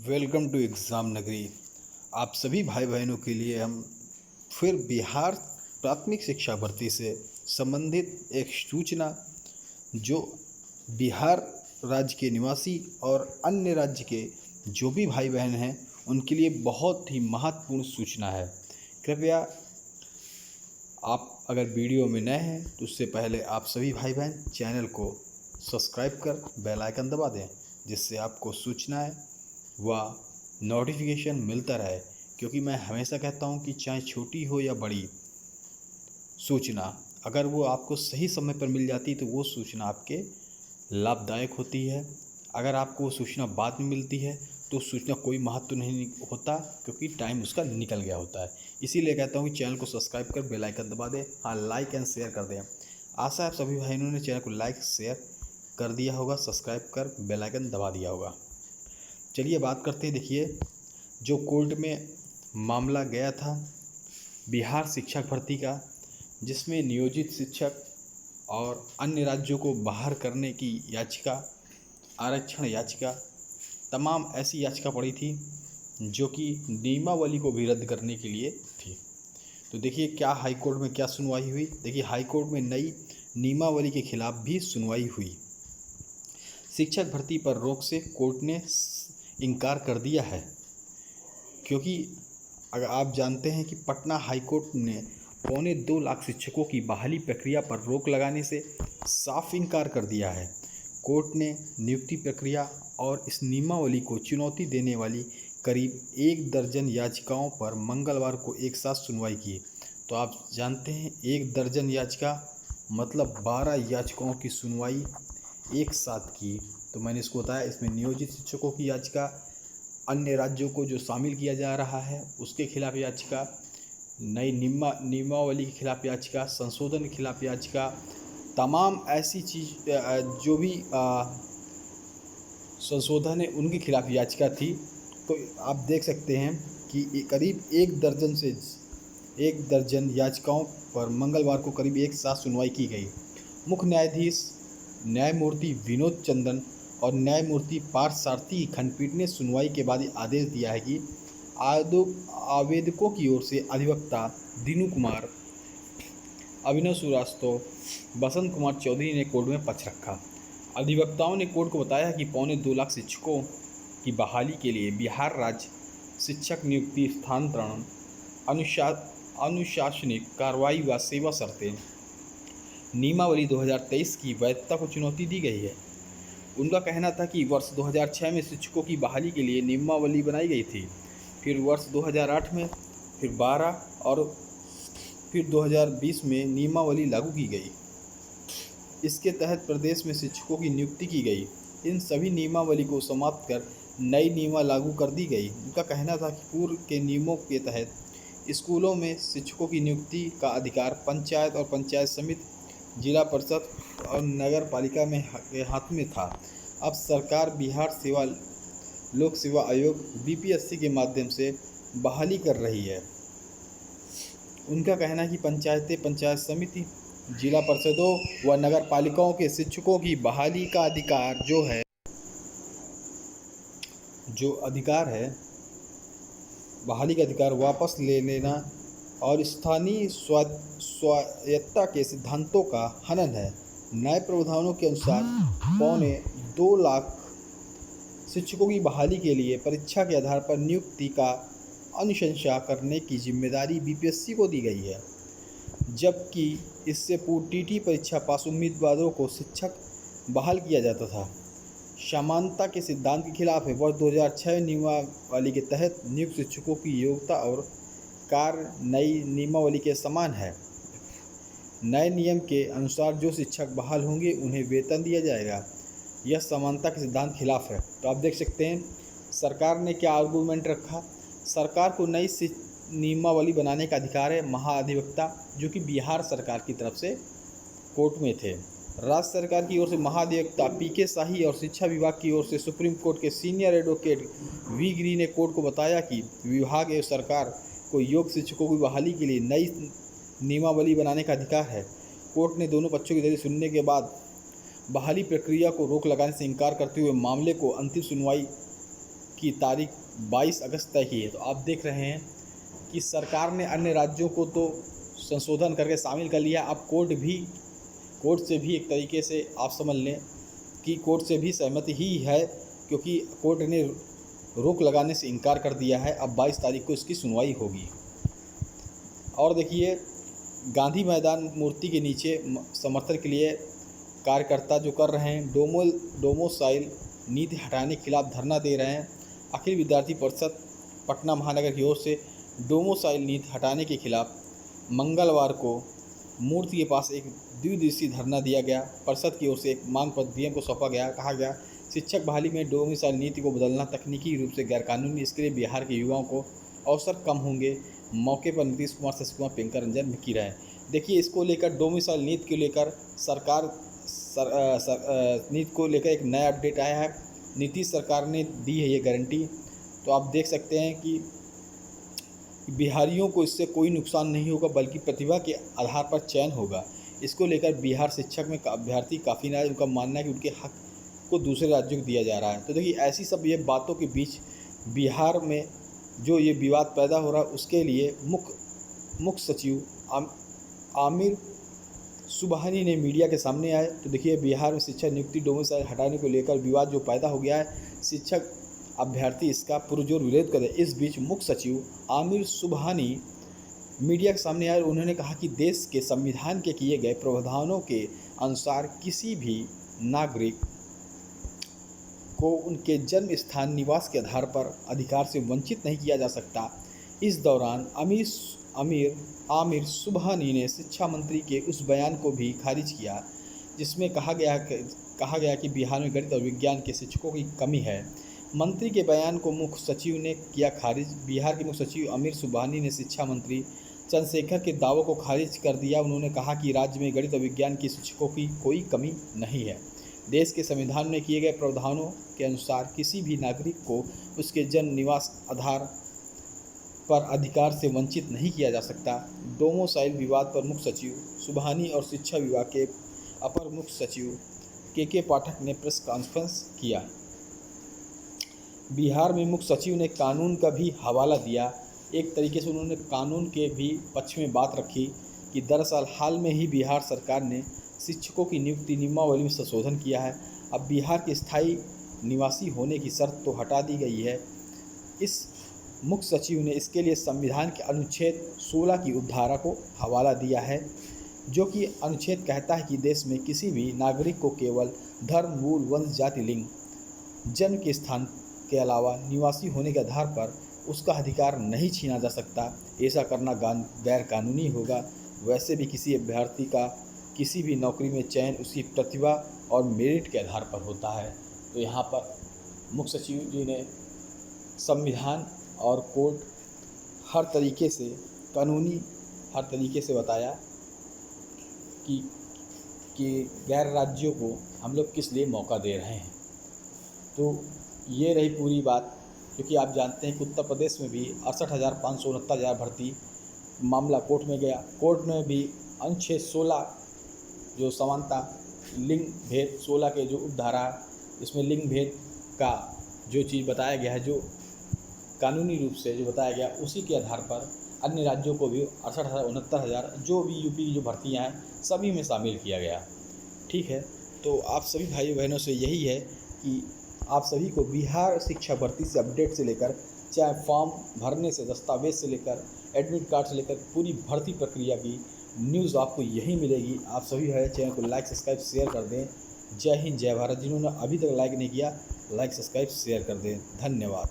Welcome to exam नगरी। आप सभी भाई बहनों के लिए हम फिर बिहार प्राथमिक शिक्षा भर्ती से संबंधित एक सूचना जो बिहार राज्य के निवासी और अन्य राज्य के जो भी भाई बहन हैं उनके लिए बहुत ही महत्वपूर्ण सूचना है। कृपया आप अगर वीडियो में नए हैं तो उससे पहले आप सभी भाई बहन चैनल को सब्सक्राइब कर बेल आइकन दबा दें, जिससे आपको सूचनाएं व नोटिफिकेशन मिलता रहे। क्योंकि मैं हमेशा कहता हूं कि चाहे छोटी हो या बड़ी सूचना, अगर वो आपको सही समय पर मिल जाती तो वो सूचना आपके लाभदायक होती है। अगर आपको वो सूचना बाद में मिलती है तो सूचना कोई महत्व नहीं होता, क्योंकि टाइम उसका निकल गया होता है। इसीलिए कहता हूँ कि चैनल को सब्सक्राइब कर बेल आइकन दबा दें। हाँ, लाइक एंड शेयर कर दें। आशा है आप सभी भाइयों ने चैनल को लाइक शेयर कर दिया होगा, सब्सक्राइब कर बेल आइकन दबा दिया होगा। चलिए बात करते हैं। देखिए, जो कोर्ट में मामला गया था बिहार शिक्षक भर्ती का, जिसमें नियोजित शिक्षक और अन्य राज्यों को बाहर करने की याचिका, आरक्षण याचिका, तमाम ऐसी याचिका पड़ी थी जो कि नियमावली को भी रद्द करने के लिए थी। तो देखिए क्या हाई कोर्ट में क्या सुनवाई हुई। देखिए, हाई कोर्ट में नई नियमावली के खिलाफ भी सुनवाई हुई। शिक्षक भर्ती पर रोक से कोर्ट ने इनकार कर दिया है, क्योंकि अगर आप जानते हैं कि पटना हाई कोर्ट ने 2.25 लाख शिक्षकों की बहाली प्रक्रिया पर रोक लगाने से साफ इनकार कर दिया है। कोर्ट ने नियुक्ति प्रक्रिया और इस नियमावली को चुनौती देने वाली करीब 1 दर्जन याचिकाओं पर मंगलवार को एक साथ सुनवाई की। तो आप जानते हैं 1 दर्जन याचिका मतलब 12 याचिकाओं की सुनवाई एक साथ की। तो मैंने इसको बताया, इसमें नियोजित शिक्षकों की याचिका, अन्य राज्यों को जो शामिल किया जा रहा है उसके खिलाफ याचिका, नई नियमावली के खिलाफ याचिका, संशोधन के खिलाफ याचिका, तमाम ऐसी चीज़ जो भी संशोधन है उनके खिलाफ याचिका थी। तो आप देख सकते हैं कि करीब 1 दर्जन याचिकाओं पर मंगलवार को करीब एक साथ सुनवाई की गई। मुख्य न्यायाधीश न्यायमूर्ति विनोद चंदन और न्यायमूर्ति पार्थ सारथी की खंडपीठ ने सुनवाई के बाद आदेश दिया है कि आवेदकों की ओर से अधिवक्ता दीनू कुमार, अभिनव श्रीवास्तव, बसंत कुमार चौधरी ने कोर्ट में पक्ष रखा। अधिवक्ताओं ने कोर्ट को बताया कि 2.25 लाख शिक्षकों की बहाली के लिए बिहार राज्य शिक्षक नियुक्ति, स्थानांतरण, अनुशासनिक कार्रवाई व सेवा शर्तें नियमावली 2023 की वैधता को चुनौती दी गई है। उनका कहना था कि वर्ष 2006 में शिक्षकों की बहाली के लिए नियमावली बनाई गई थी, फिर वर्ष 2008 में, फिर 12 और फिर 2020 में नियमावली लागू की गई। इसके तहत प्रदेश में शिक्षकों की नियुक्ति की गई। इन सभी नियमावली को समाप्त कर नई नियमा लागू कर दी गई। उनका कहना था कि पूर्व के नियमों के तहत स्कूलों में शिक्षकों की नियुक्ति का अधिकार पंचायत और पंचायत समिति, जिला परिषद और नगर पालिका में हाथ में था। अब सरकार बिहार सेवा लोक सेवा आयोग बीपीएससी के माध्यम से बहाली कर रही है। उनका कहना है कि पंचायतें, पंचायत समिति, जिला परिषदों व नगर पालिकाओं के शिक्षकों की बहाली का अधिकार बहाली का अधिकार वापस ले लेना और स्थानीय स्वायत्तता के सिद्धांतों का हनन है। नए प्रावधानों के अनुसार 2.25 लाख शिक्षकों की बहाली के लिए परीक्षा के आधार पर नियुक्ति का अनुशंसा करने की जिम्मेदारी बीपीएससी को दी गई है, जबकि इससे पूर्व टीटी परीक्षा पास उम्मीदवारों को शिक्षक बहाल किया जाता था। समानता के सिद्धांत के खिलाफ है। वर्ष 2006 नियमावली के तहत नियुक्त शिक्षकों की योग्यता और कार्य नई नियमावली के समान है। नए नियम के अनुसार जो शिक्षक बहाल होंगे उन्हें वेतन दिया जाएगा। यह समानता के सिद्धांत खिलाफ है। तो आप देख सकते हैं सरकार ने क्या आर्गूमेंट रखा। सरकार को नई नियमावली बनाने का अधिकार है। महाधिवक्ता, जो कि बिहार सरकार की तरफ से कोर्ट में थे, राज्य सरकार की ओर से महाधिवक्ता पीके शाही और शिक्षा विभाग की ओर से सुप्रीम कोर्ट के सीनियर एडवोकेट वी गिरी ने कोर्ट को बताया कि विभाग एवं सरकार को योग्य शिक्षकों की बहाली के लिए नई नियमावली बनाने का अधिकार है। कोर्ट ने दोनों पक्षों की दलील सुनने के बाद बहाली प्रक्रिया को रोक लगाने से इनकार करते हुए मामले को अंतिम सुनवाई की तारीख 22 अगस्त तय की है। तो आप देख रहे हैं कि सरकार ने अन्य राज्यों को तो संशोधन करके शामिल कर लिया। अब कोर्ट से भी एक तरीके से आप समझ लें कि कोर्ट से भी सहमति ही है, क्योंकि कोर्ट ने रोक लगाने से इनकार कर दिया है। अब 22 तारीख को इसकी सुनवाई होगी। और देखिए, गांधी मैदान मूर्ति के नीचे समर्थन के लिए कार्यकर्ता जो कर रहे हैं, डोमोसाइल नीति हटाने के खिलाफ धरना दे रहे हैं। अखिल विद्यार्थी परिषद पटना महानगर की ओर से डोमोसाइल नीति हटाने के खिलाफ मंगलवार को मूर्ति के पास एक द्विदिवसीय धरना दिया गया। परिषद की ओर से एक मांग पत्र डीएम को सौंपा गया। कहा गया, शिक्षक बहाली में डोमिसाइल नीति को बदलना तकनीकी रूप से गैरकानूनी, इसके लिए बिहार के युवाओं को अवसर कम होंगे। मौके पर नीतीश कुमार, शशि कुमार, प्रियंका रंजन मिकी रहे। देखिए, इसको लेकर डोमिसाइल नीति को लेकर नीति को लेकर एक नया अपडेट आया है। नीतीश सरकार ने दी है ये गारंटी। तो आप देख सकते हैं कि बिहारियों को इससे कोई नुकसान नहीं होगा, बल्कि प्रतिभा के आधार पर चयन होगा। इसको लेकर बिहार शिक्षक में अभ्यर्थी काफ़ी नाराज। उनका मानना है कि उनके हक को दूसरे राज्यों को दिया जा रहा है। तो देखिए, ऐसी सब ये बातों के बीच बिहार में जो ये विवाद पैदा हो रहा है, उसके लिए मुख्य सचिव आमिर सुबहानी ने मीडिया के सामने आए। तो देखिए, बिहार में शिक्षक नियुक्ति डोमिसाइल हटाने को लेकर विवाद जो पैदा हो गया है, शिक्षक अभ्यर्थी इसका पुरजोर विरोध कर रहे। इस बीच मुख्य सचिव आमिर सुबहानी मीडिया के सामने आए। उन्होंने कहा कि देश के संविधान के किए गए प्रावधानों के अनुसार किसी भी नागरिक को उनके जन्म स्थान, निवास के आधार पर अधिकार से वंचित नहीं किया जा सकता। इस दौरान आमिर सुबहानी ने शिक्षा मंत्री के उस बयान को भी खारिज किया जिसमें कहा गया कि बिहार में गणित और विज्ञान के शिक्षकों की कमी है। मंत्री के बयान को मुख्य सचिव ने किया खारिज। बिहार के मुख्य सचिव आमिर सुबहानी ने शिक्षा मंत्री चंद्रशेखर के दावों को खारिज कर दिया। उन्होंने कहा कि राज्य में गणित और विज्ञान के शिक्षकों की कोई कमी नहीं है। देश के संविधान में किए गए प्रावधानों के अनुसार किसी भी नागरिक को उसके जन्म, निवास आधार पर अधिकार से वंचित नहीं किया जा सकता। डोमिसाइल विवाद पर मुख्य सचिव सुबहानी और शिक्षा विभाग के अपर मुख्य सचिव के पाठक ने प्रेस कॉन्फ्रेंस किया। बिहार में मुख्य सचिव ने कानून का भी हवाला दिया। एक तरीके से उन्होंने कानून के भी पक्ष में बात रखी कि दरअसल हाल में ही बिहार सरकार ने शिक्षकों की नियुक्ति नियमावली में संशोधन किया है। अब बिहार के स्थायी निवासी होने की शर्त तो हटा दी गई है। इस मुख्य सचिव ने इसके लिए संविधान के अनुच्छेद 16 की उपधारा को हवाला दिया है, जो कि अनुच्छेद कहता है कि देश में किसी भी नागरिक को केवल धर्म, मूल, वंश, जाति, लिंग, जन्म के स्थान के अलावा निवासी होने के आधार पर उसका अधिकार नहीं छीना जा सकता। ऐसा करना गैर कानूनी होगा। वैसे भी किसी अभ्यर्थी का किसी भी नौकरी में चयन उसकी प्रतिभा और मेरिट के आधार पर होता है। तो यहाँ पर मुख्य सचिव जी ने संविधान और कोर्ट हर तरीके से कानूनी हर तरीके से बताया कि गैर राज्यों को हम लोग किस लिए मौका दे रहे हैं। तो ये रही पूरी बात, क्योंकि आप जानते हैं कि उत्तर प्रदेश में भी 68,569 भर्ती मामला कोर्ट में गया। कोर्ट में भी अनुच्छेद 16 जो समानता लिंग भेद 16 के जो उपधारा, इसमें लिंग भेद का जो चीज़ बताया गया है, जो कानूनी रूप से जो बताया गया, उसी के आधार पर अन्य राज्यों को भी 68,000 जो भी यूपी की जो भर्तियाँ हैं सभी में शामिल किया गया। ठीक है, तो आप सभी भाई बहनों से यही है कि आप सभी को बिहार शिक्षा भर्ती से अपडेट से लेकर, चाहे फॉर्म भरने से, दस्तावेज से लेकर, एडमिट कार्ड से लेकर पूरी भर्ती प्रक्रिया की न्यूज़ आपको यही मिलेगी। आप सभी भाई चैनल को लाइक, सब्सक्राइब, शेयर कर दें। जय हिंद, जय भारत। जिन्होंने अभी तक लाइक नहीं किया, लाइक, सब्सक्राइब, शेयर कर दें। धन्यवाद।